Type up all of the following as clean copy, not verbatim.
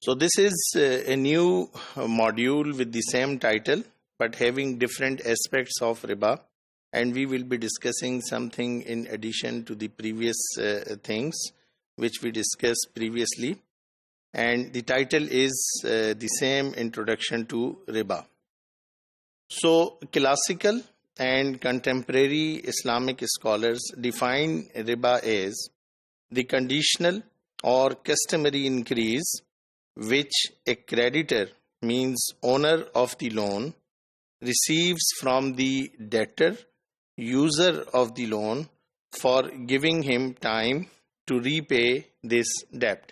So this is a new module with the same title but having different aspects of riba, and we will be discussing something in addition to the previous things which we discussed previously, and the title is the same, Introduction to Riba. So classical and contemporary Islamic scholars define riba as the conditional or customary increase which a creditor, means owner of the loan, receives from the debtor, user of the loan, for giving him time to repay this debt.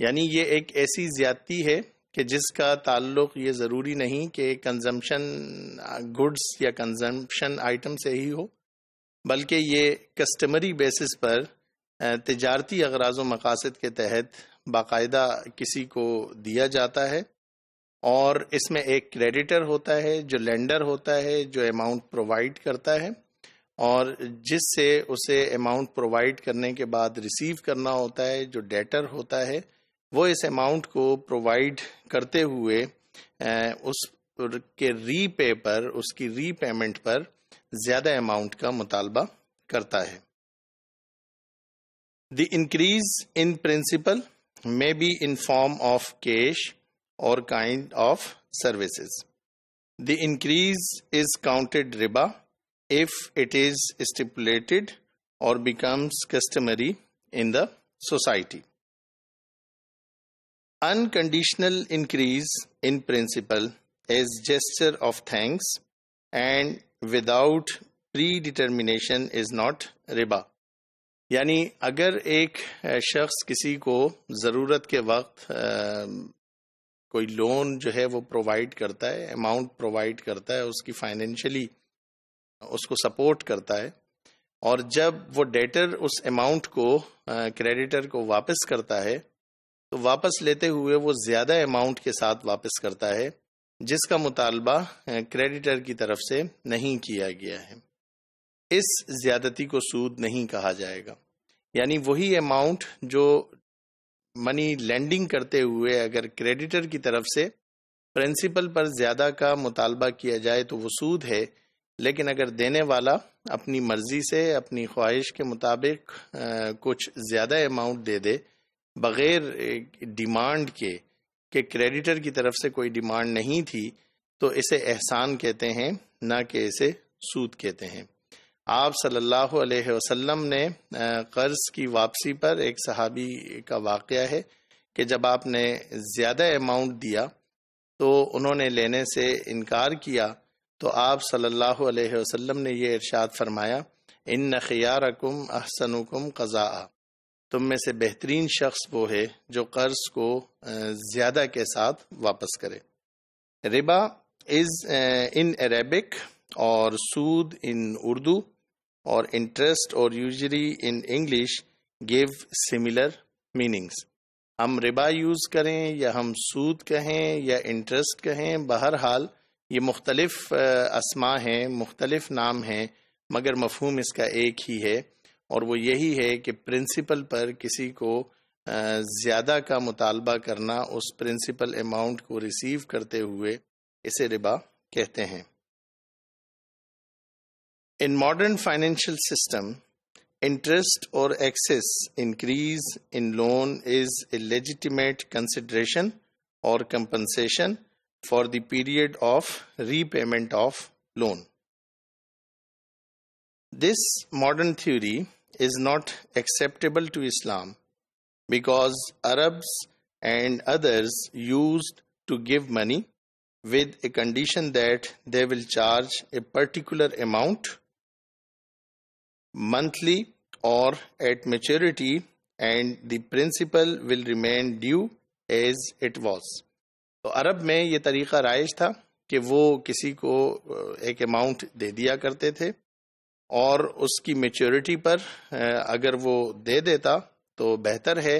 यानी ये एक ऐसी ज्यादती है कि जिसका ताल्लुक ये ज़रूरी नहीं कि कंजम्पशन गुड्स या कंजम्पशन आइटम से ही हो, बल्कि ये कस्टमरी बेसिस पर तिजारती अगराज़ व मकासद के तहत बाकायदा किसी को दिया जाता है, और इसमें एक क्रेडिटर होता है जो लेंडर होता है, जो अमाउंट प्रोवाइड करता है, और जिससे उसे अमाउंट प्रोवाइड करने के बाद रिसीव करना होता है जो डेटर होता है, वो इस अमाउंट को प्रोवाइड करते हुए उसके रीपे पर, उसकी रीपेमेंट पर ज़्यादा अमाउंट का मुतालबा करता है. The increase in principal may be in form of cash or kind of services. The increase is counted riba if it is stipulated or becomes customary in the society. Unconditional increase in principal as gesture of thanks and without predetermination is not riba. यानी अगर एक शख्स किसी को ज़रूरत के वक्त कोई लोन जो है वो प्रोवाइड करता है, अमाउंट प्रोवाइड करता है, उसकी फाइनेंशियली उसको सपोर्ट करता है, और जब वो डेटर उस अमाउंट को क्रेडिटर को वापस करता है तो वापस लेते हुए वो ज़्यादा अमाउंट के साथ वापस करता है जिसका मुतालबा क्रेडिटर की तरफ से नहीं किया गया है. इस ज़्यादती को सूद नहीं कहा जाएगा. यानी वही अमाउंट जो मनी लेंडिंग करते हुए अगर क्रेडिटर की तरफ से प्रिंसिपल पर ज़्यादा का मुतालबा किया जाए तो वो सूद है, लेकिन अगर देने वाला अपनी मर्ज़ी से, अपनी ख्वाहिश के मुताबिक कुछ ज़्यादा अमाउंट दे दे बग़ैर डिमांड के कि क्रेडिटर की तरफ से कोई डिमांड नहीं थी, तो इसे एहसान कहते हैं, ना कि इसे सूद कहते हैं. आप सल्लल्लाहु अलैहि वसल्लम ने कर्ज़ की वापसी पर एक सहाबी का वाक़या है कि जब आपने ज़्यादा अमाउंट दिया तो उन्होंने लेने से इनकार किया, तो आप सल्लल्लाहु अलैहि वसल्लम ने ये इरशाद फरमाया, इन्न खियारकुम अहसनुकुम क़ज़ाअ, तुम में से बेहतरीन शख्स वो है जो कर्ज़ को ज़्यादा के साथ वापस करे. रिबा इज़ इन अरेबिक और सूद इन उर्दू और इंटरेस्ट और usually in English give similar meanings. हम रिबा यूज़ करें या हम सूद कहें या इंटरेस्ट कहें, बहरहाल ये मुख्तलिफ अस्मा हैं, मुख्तलिफ नाम हैं, मगर मफहूम इसका एक ही है, और वो यही है कि प्रिंसिपल पर किसी को ज़्यादा का मुतालबा करना, उस प्रिंसिपल अमाउंट को रिसीव करते हुए, इसे रिबा कहते हैं. In modern financial system, interest or excess increase in loan is a legitimate consideration or compensation for the period of repayment of loan. This modern theory is not acceptable to Islam because Arabs and others used to give money with a condition that they will charge a particular amount monthly or at maturity and the principal will remain due as it was. तो अरब में ये तरीक़ा rise था कि वो किसी को एक अमाउंट दे दिया करते थे, और उसकी मेच्योरिटी पर अगर वो दे देता तो बेहतर है,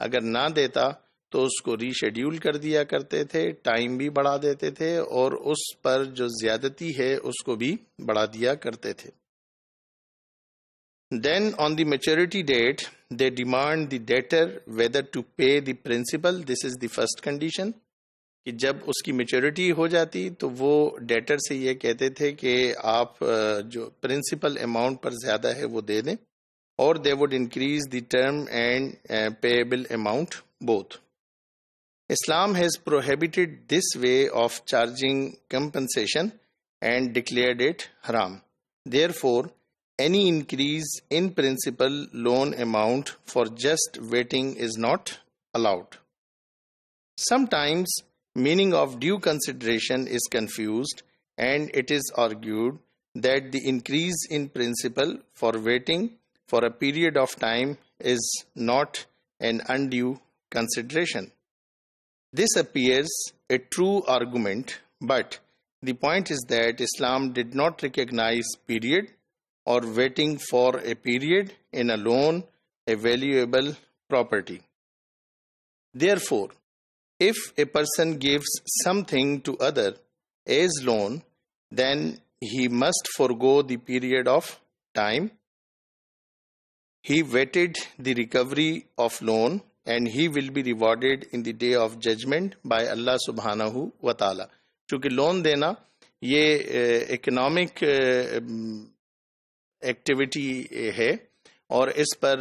अगर ना देता तो उसको रीशेड्यूल कर दिया करते थे, टाइम भी बढ़ा देते थे, और उस पर जो ज़्यादती है उसको भी बढ़ा दिया करते थे. Then on the maturity date, they demand the debtor whether to pay the principal. This is the first condition. कि जब उसकी मेच्योरिटी हो जाती तो वो डेटर से ये कहते थे कि आप जो प्रिंसिपल अमाउंट पर ज़्यादा है वो दे दें, और they would increase the term and payable amount both. Islam has prohibited this way of charging compensation and declared it haram. Therefore, any increase in principal loan amount for just waiting is not allowed. Sometimes meaning of due consideration is confused, and it is argued that the increase in principal for waiting for a period of time is not an undue consideration. This appears a true argument, but the point is that Islam did not recognize period or waiting for a period in a loan a valuable property. Therefore, if a person gives something to other as loan, then he must forego the period of time he waited the recovery of loan, and he will be rewarded in the day of judgment by Allah subhanahu wa ta'ala. चूँकि loan देना ये economic activity है, और इस पर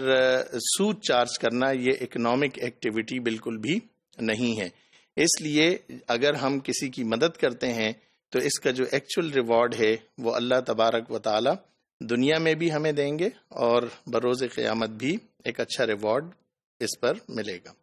सूद charge करना ये economic activity बिल्कुल भी नहीं है. इसलिए अगर हम किसी की मदद करते हैं तो इसका जो एक्चुअल रिवॉर्ड है वो अल्लाह तबारक व ताला दुनिया में भी हमें देंगे, और बरोज़ क़यामत भी एक अच्छा रिवॉर्ड इस पर मिलेगा.